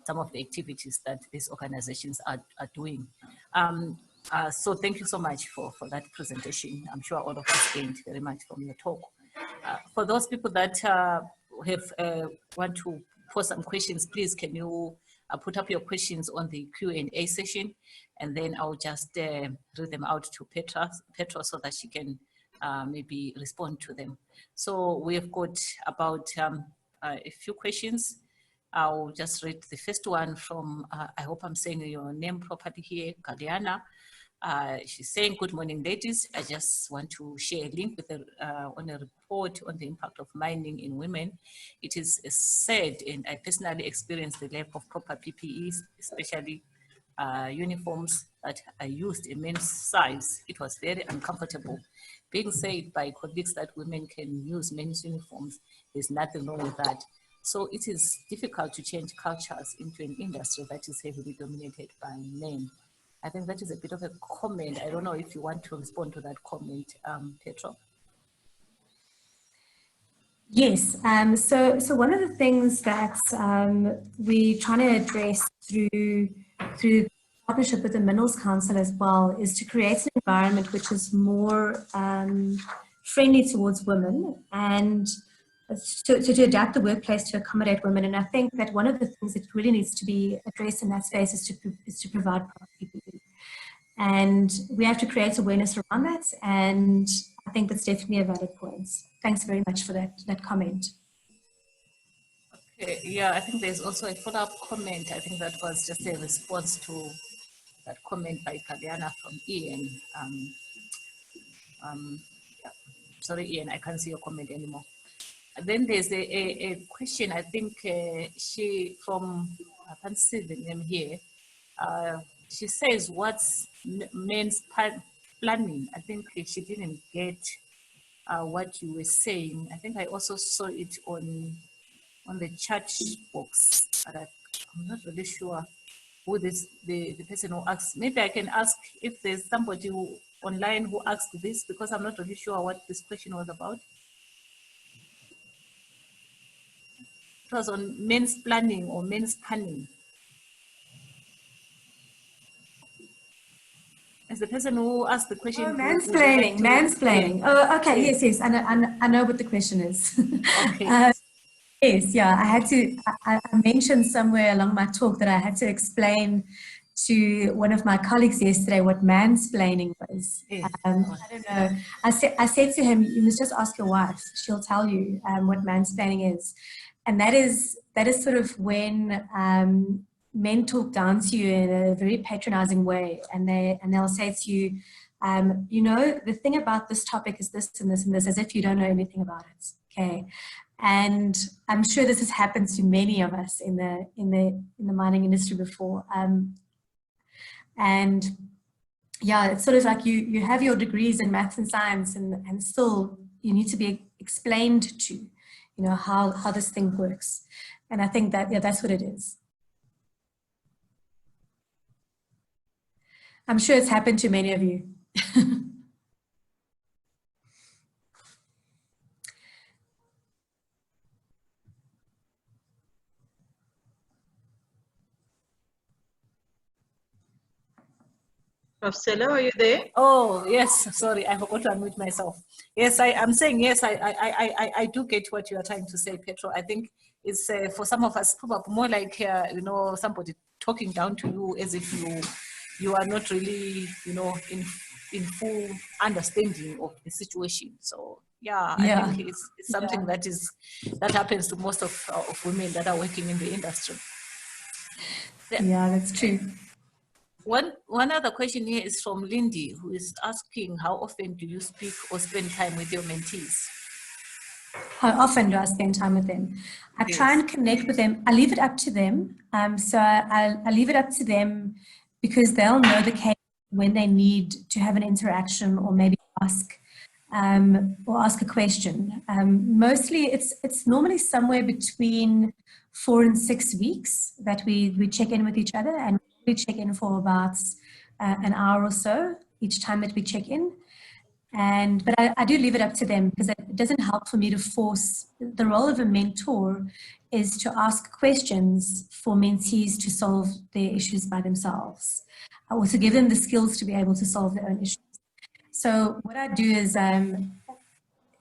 Speaker 1: some of the activities that these organizations are doing. So thank you so much for that presentation. I'm sure all of us gained very much from your talk. For those people that want to pose some questions, please can you put up your questions on the Q&A session, and then I'll just read them out to Petros so that she can maybe respond to them. So we've got about a few questions. I'll just read the first one from, I hope I'm saying your name properly here, Galiana. She's saying, good morning, ladies. I just want to share a link with on a report on the impact of mining in women. It is sad, and I personally experienced the lack of proper PPEs, especially uniforms that are used in men's size. It was very uncomfortable. Being said by colleagues that women can use men's uniforms, there's nothing wrong with that. So it is difficult to change cultures into an industry that is heavily dominated by men. I think that is a bit of a comment. I don't know if you want to respond to that comment, Petro.
Speaker 2: Yes, so one of the things that we're trying to address through partnership with the Minerals Council as well is to create an environment which is more friendly towards women, and to adapt the workplace to accommodate women. And I think that one of the things that really needs to be addressed in that space is to provide proper PPE. And we have to create awareness around that, and I think that's definitely a valid point. Thanks very much for that comment.
Speaker 1: Okay, yeah, I think there's also a follow-up comment. I think that was just a response to that comment by Kaliana from Ian. Yeah. Sorry, Ian, I can't see your comment anymore. Then there's a question, I think she from, I can't see the name here. She says, what's men's planning? I think she didn't get what you were saying. I think I also saw it on the chat box, but I'm not really sure who the person who asked. Maybe I can ask if there's somebody online who asked this, because I'm not really sure what this question was about. It was on men's planning or men's panning. As the person who asked the question.
Speaker 2: Oh, mansplaining. Oh, okay, yes. I know what the question is.
Speaker 1: Okay.
Speaker 2: Yes, yeah, I mentioned somewhere along my talk that I had to explain to one of my colleagues yesterday what mansplaining was. I don't know. I said to him, you must just ask your wife. She'll tell you what mansplaining is. And that is sort of when men talk down to you in a very patronizing way, and they'll say to you, you know, the thing about this topic is this and this and this, as if you don't know anything about it. Okay. And I'm sure this has happened to many of us in the mining industry before. And yeah, it's sort of like you have your degrees in maths and science, and still you need to be explained to, you know, how this thing works. And I think that, yeah, that's what it is. I'm sure it's happened to many of you.
Speaker 3: Stella, are you there?
Speaker 1: Oh, yes. Sorry, I forgot to unmute myself. Yes, I'm saying, yes, I do get what you are trying to say, Petro. I think it's for some of us probably more like, you know, somebody talking down to you as if you are not really, you know, in full understanding of the situation. So yeah, I think it's something that happens to most of women that are working in the industry.
Speaker 2: Yeah, that's true.
Speaker 1: One other question here is from Lindy, who is asking, how often do you speak or spend time with your mentees?
Speaker 2: How often do I spend time with them? I try and connect with them. I leave it up to them. So I leave it up to them because they'll know the case when they need to have an interaction or maybe ask a question. Mostly it's normally somewhere between 4 and 6 weeks that we check in with each other, and we check in for about an hour or so each time that we check in. But I do leave it up to them because it doesn't help for me to force. The role of a mentor is to ask questions for mentees to solve their issues by themselves, or to give them the skills to be able to solve their own issues. So what I do is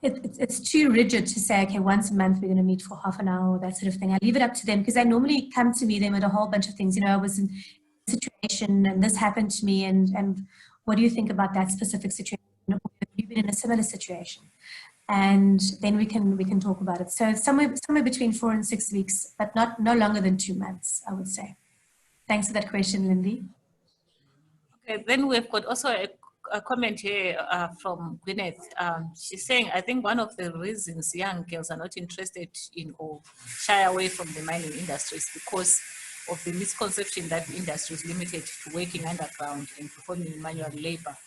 Speaker 2: it's too rigid to say, okay, once a month we're going to meet for half an hour or that sort of thing. I leave it up to them because they normally come to me then with a whole bunch of things. You know, I was in a situation and this happened to me, and what do you think about that specific situation? Have you been in a similar situation? And then we can talk about it. So somewhere between 4 and 6 weeks, but no longer than 2 months, I would say. Thanks for that question, Lindy.
Speaker 1: Okay, then we've got also a comment here from Gwyneth. She's saying, I think one of the reasons young girls are not interested in or shy away from the mining industry is because of the misconception that the industry is limited to working underground and performing manual labor.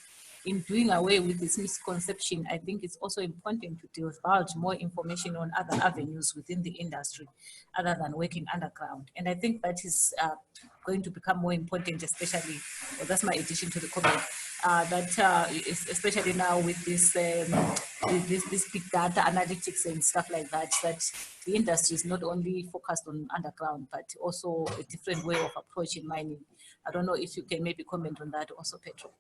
Speaker 1: In doing away with this misconception, I think it's also important to divulge more information on other avenues within the industry other than working underground. And I think that is going to become more important, especially, well, that's my addition to the comment, especially now with this big data analytics and stuff like that, that the industry is not only focused on underground, but also a different way of approaching mining. I don't know if you can maybe comment on that also, Petro.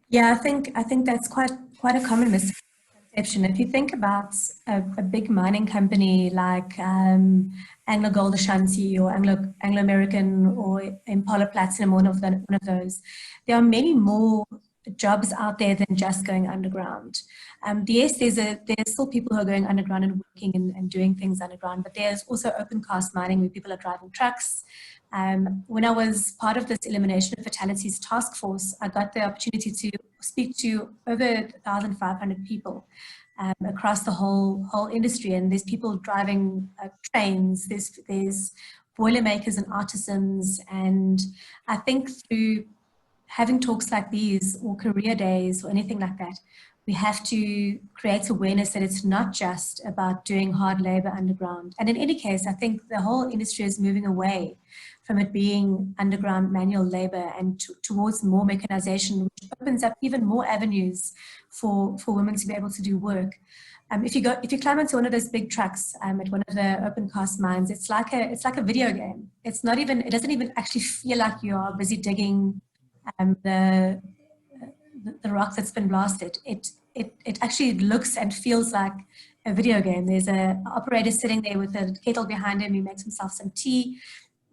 Speaker 2: Yeah, I think that's quite a common misconception. If you think about a big mining company like Anglo Gold Ashanti or Anglo American or Impala Platinum, one of those, there are many more jobs out there than just going underground. Yes, there's still people who are going underground and working and doing things underground, but there's also open cast mining where people are driving trucks. When I was part of this elimination of fatalities task force, I got the opportunity to speak to over 1,500 people across the whole industry, and there's people driving trains, there's boilermakers and artisans, and I think through having talks like these or career days or anything like that, we have to create awareness that it's not just about doing hard labor underground. And in any case, I think the whole industry is moving away from it being underground manual labor and towards more mechanization, which opens up even more avenues for women to be able to do work. If you climb into one of those big trucks at one of the open cast mines, it's like a video game. It doesn't even actually feel like you are busy digging the rock that's been blasted. It actually looks and feels like a video game. There's an operator sitting there with a kettle behind him. He makes himself some tea.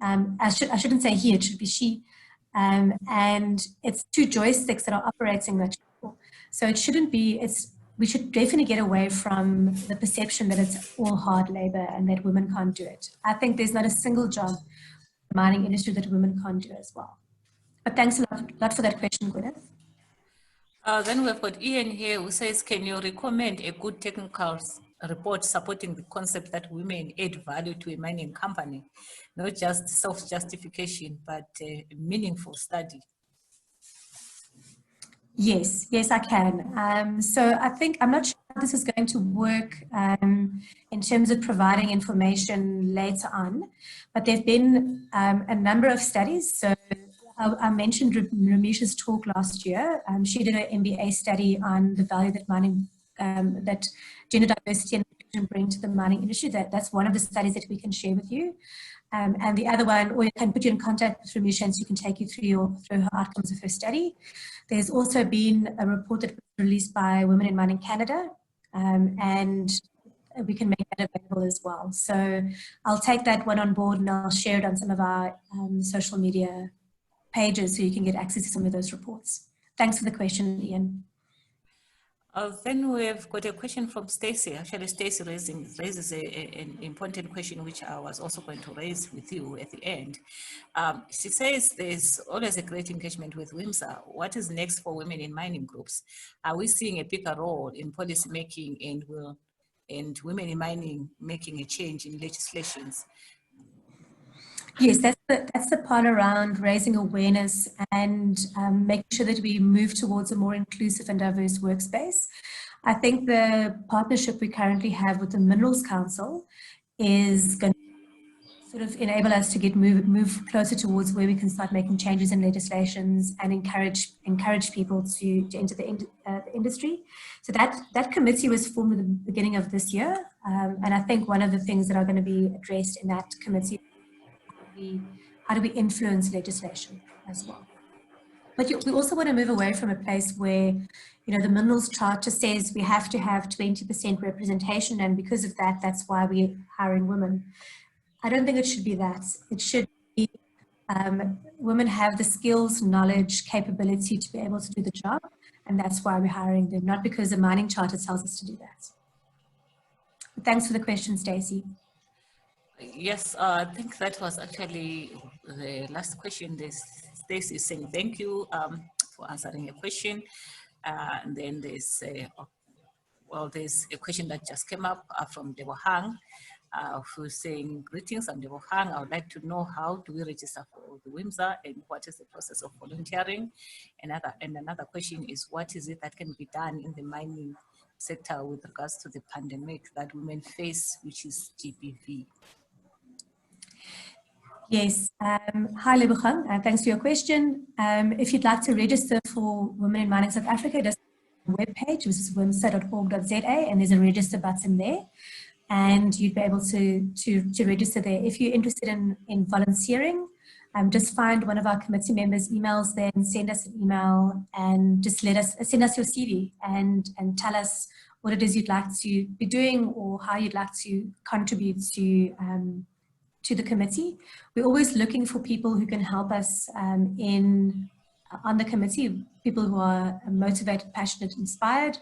Speaker 2: I shouldn't say he, it should be she. and it's two joysticks that are operating that channel. So it shouldn't be, we should definitely get away from the perception that it's all hard labor and that women can't do it. I think there's not a single job in the mining industry that women can't do as well. But thanks a lot for that question, Gwyneth.
Speaker 1: Then we've got Ian here who says, can you recommend a good technical report supporting the concept that women add value to a mining company? Not just self-justification, but a meaningful study.
Speaker 2: Yes, I can. So I think, I'm not sure how this is going to work in terms of providing information later on, but there have been a number of studies. So I mentioned Ramesha's talk last year. She did an MBA study on the value that mining, that gender diversity and inclusion bring to the mining industry. That's one of the studies that we can share with you. And the other one, or you can put you in contact with Ramesha and she can take you through her outcomes of her study. There's also been a report that was released by Women in Mining Canada, and we can make that available as well. So I'll take that one on board and I'll share it on some of our social media pages so you can get access to some of those reports. Thanks for the question, Ian.
Speaker 1: Then we've got a question from Stacey. Actually, Stacey raises an important question, which I was also going to raise with you at the end. She says there's always a great engagement with WIMSA. What is next for women in mining groups? Are we seeing a bigger role in policy making and women in mining making a change in legislations?
Speaker 2: Yes, that's the part around raising awareness and making sure that we move towards a more inclusive and diverse workspace. I think the partnership we currently have with the Minerals Council is going to sort of enable us to move closer towards where we can start making changes in legislations and encourage people to enter the industry. So that committee was formed at the beginning of this year, and I think one of the things that are going to be addressed in that committee, how do we influence legislation as well? But we also want to move away from a place where, you know, the Minerals Charter says we have to have 20% representation, and because of that, that's why we're hiring women. I don't think it should be that. It should be women have the skills, knowledge, capability to be able to do the job, and that's why we're hiring them, not because the Mining Charter tells us to do that. But thanks for the question, Stacey.
Speaker 1: Yes, I think that was actually the last question. Stacey is saying thank you for answering a question. And then there's a question that just came up from Debo Hang, who's saying, greetings, I'm Debo Hang. I would like to know, how do we register for the WIMSA and what is the process of volunteering? Another question is, what is it that can be done in the mining sector with regards to the pandemic that women face, which is GBV?
Speaker 2: Yes, hi Lebogang, thanks for your question. If you'd like to register for Women in Mining South Africa, there's a webpage, which is wimsa.org.za, and there's a register button there, and you'd be able to register there. If you're interested in volunteering, just find one of our committee members' emails there and send us an email and just send us your CV and tell us what it is you'd like to be doing or how you'd like to contribute to the committee. We're always looking for people who can help us on the committee, people who are motivated, passionate, inspired.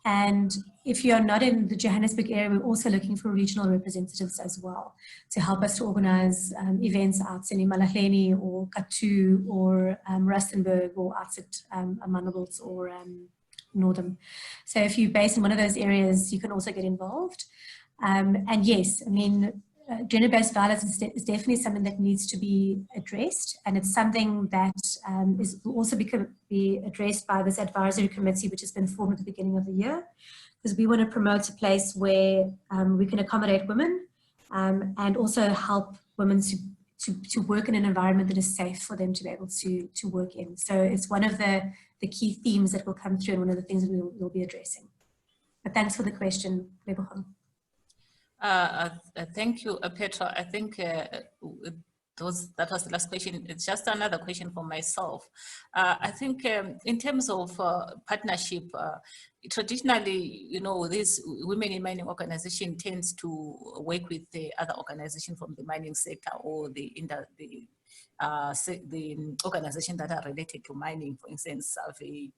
Speaker 2: And if you're not in the Johannesburg area, we're also looking for regional representatives as well to help us to organize events out in Imalahleni or Katu or Rustenburg or out at Amandelbult or Northern. So if you're based in one of those areas, you can also get involved. And yes, I mean, gender-based violence is definitely something that needs to be addressed, and it's something that will also be addressed by this advisory committee, which has been formed at the beginning of the year, because we want to promote a place where we can accommodate women and also help women to work in an environment that is safe for them to be able to work in. So it's one of the key themes that will come through and one of the things that we'll be addressing. But thanks for the question, Lebogang.
Speaker 1: Thank you, Petra. I think that was the last question. It's just another question for myself. I think in terms of partnership, traditionally, you know, this Women in Mining organization tends to work with the other organization from the mining sector or the the organizations that are related to mining, for instance, survey,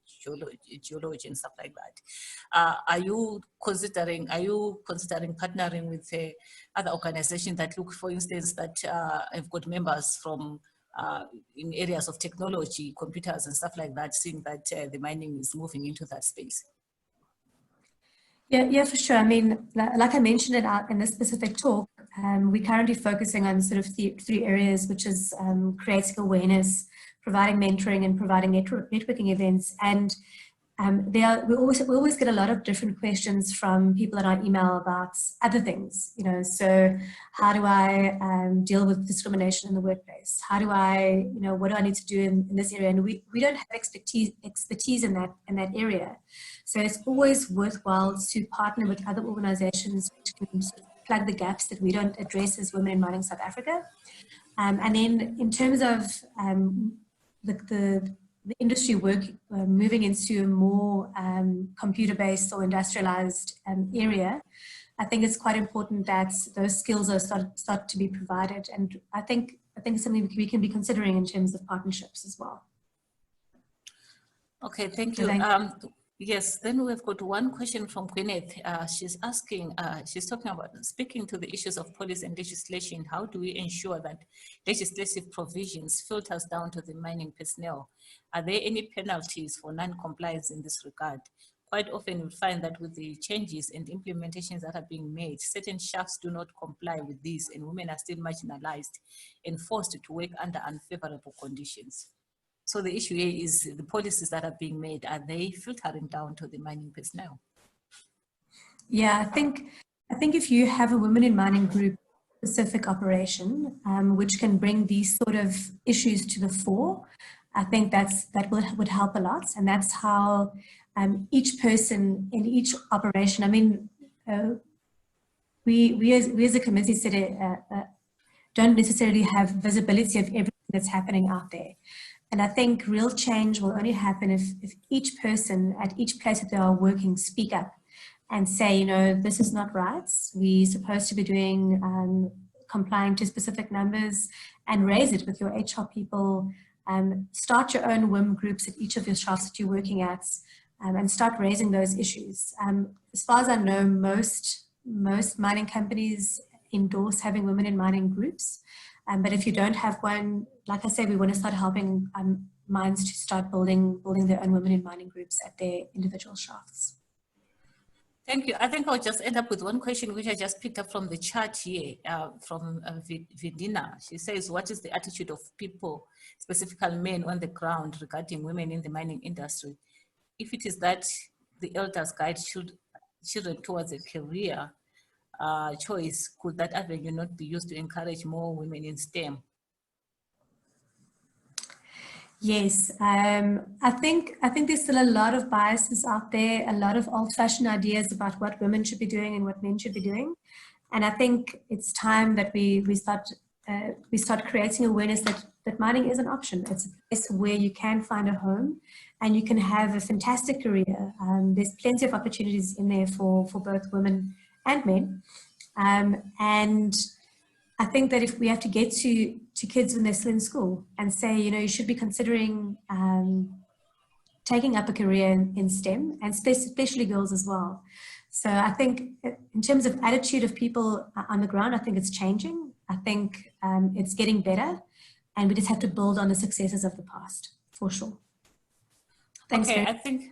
Speaker 1: geology and stuff like that. Are you considering partnering with other organizations that look, for instance, that have got members from in areas of technology, computers and stuff like that, seeing that the mining is moving into that space?
Speaker 2: Yeah, for sure. I mean, like I mentioned in this specific talk, we're currently focusing on sort of three areas, which is creating awareness, providing mentoring, and providing networking events. And we always get a lot of different questions from people in our email about other things, you know. So how do I deal with discrimination in the workplace? How do I, you know, what do I need to do in this area? And we don't have expertise in that area. So it's always worthwhile to partner with other organizations which can sort of plug the gaps that we don't address as women in mining South Africa. And then in terms of the industry work moving into a more computer-based or industrialized area, I think it's quite important that those skills are start to be provided. And I think it's something we can be considering in terms of partnerships as well.
Speaker 1: Okay, thank you. Yes, then we've got one question from Gwyneth. She's asking, she's talking about speaking to the issues of policy and legislation. How do we ensure that legislative provisions filters down to the mining personnel? Are there any penalties for non-compliance in this regard? Quite often we find that with the changes and implementations that are being made, certain shafts do not comply with these and women are still marginalized and forced to work under unfavorable conditions. So the issue here is the policies that are being made, are they filtering down to the mining personnel?
Speaker 2: Yeah, I think if you have a women in mining group specific operation, which can bring these sort of issues to the fore, I think that would help a lot. And that's how each person in each operation, I mean, we as a committee don't necessarily have visibility of everything that's happening out there. And I think real change will only happen if each person at each place that they are working speak up and say, you know, this is not right. We're supposed to be doing complying to specific numbers, and raise it with your HR people. Start your own WIM groups at each of your shafts that you're working at, and start raising those issues. As far as I know, most mining companies endorse having women in mining groups. But if you don't have one, like I said, we want to start helping mines to start building their own women in mining groups at their individual shafts.
Speaker 1: Thank you. I think I'll just end up with one question which I just picked up from the chat here from Vidina. She says, what is the attitude of people, specifically men on the ground, regarding women in the mining industry? If it is that the elders guide children towards a career choice, could that avenue not be used to encourage more women in STEM?
Speaker 2: Yes, I think there's still a lot of biases out there, a lot of old-fashioned ideas about what women should be doing and what men should be doing, and I think it's time that we start creating awareness that mining is an option. It's a place where you can find a home and you can have a fantastic career. There's plenty of opportunities in there for both women and men, and I think that if we have to get to kids when they're still in school and say, you know, you should be considering taking up a career in STEM, and especially girls as well. So I think in terms of attitude of people on the ground, I think it's changing. I think it's getting better, and we just have to build on the successes of the past, for sure. Thanks.
Speaker 1: Okay, I think.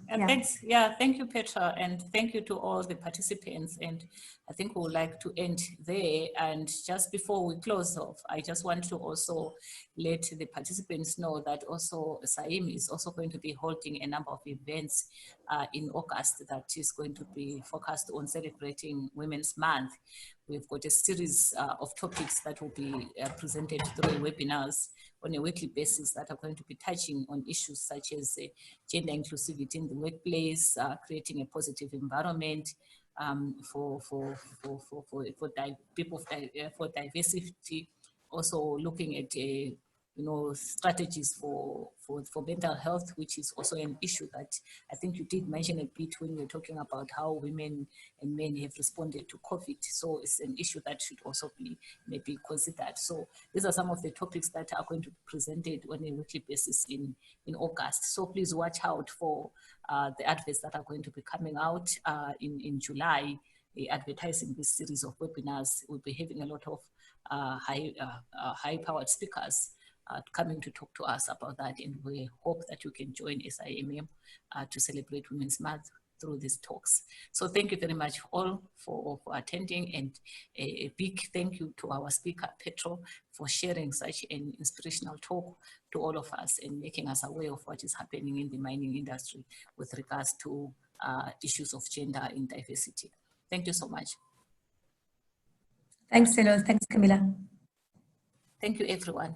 Speaker 1: Thanks. Yeah, thank you, Petra, and thank you to all the participants. And I think we would like to end there. And just before we close off, I just want to also let the participants know that also SAIM is also going to be holding a number of events in August that is going to be focused on celebrating Women's Month. We've got a series of topics that will be presented through webinars on a weekly basis that are going to be touching on issues such as gender inclusivity in the workplace, creating a positive environment for people for diversity, also looking at strategies for mental health, which is also an issue that I think you did mention a bit when you're talking about how women and men have responded to COVID. So it's an issue that should also be maybe considered. So these are some of the topics that are going to be presented on a weekly basis in August. So please watch out for the adverts that are going to be coming out in July, advertising this series of webinars. We'll be having a lot of high-powered speakers coming to talk to us about that, and we hope that you can join SIMM to celebrate Women's Month through these talks. So thank you very much all for attending, and a big thank you to our speaker, Petro, for sharing such an inspirational talk to all of us and making us aware of what is happening in the mining industry with regards to issues of gender and diversity. Thank you so much.
Speaker 2: Thanks, Selo. Thanks, Camilla.
Speaker 1: Thank you, everyone.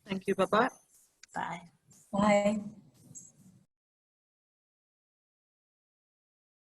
Speaker 3: Thank you. Bye-bye.
Speaker 1: Bye.
Speaker 2: Bye.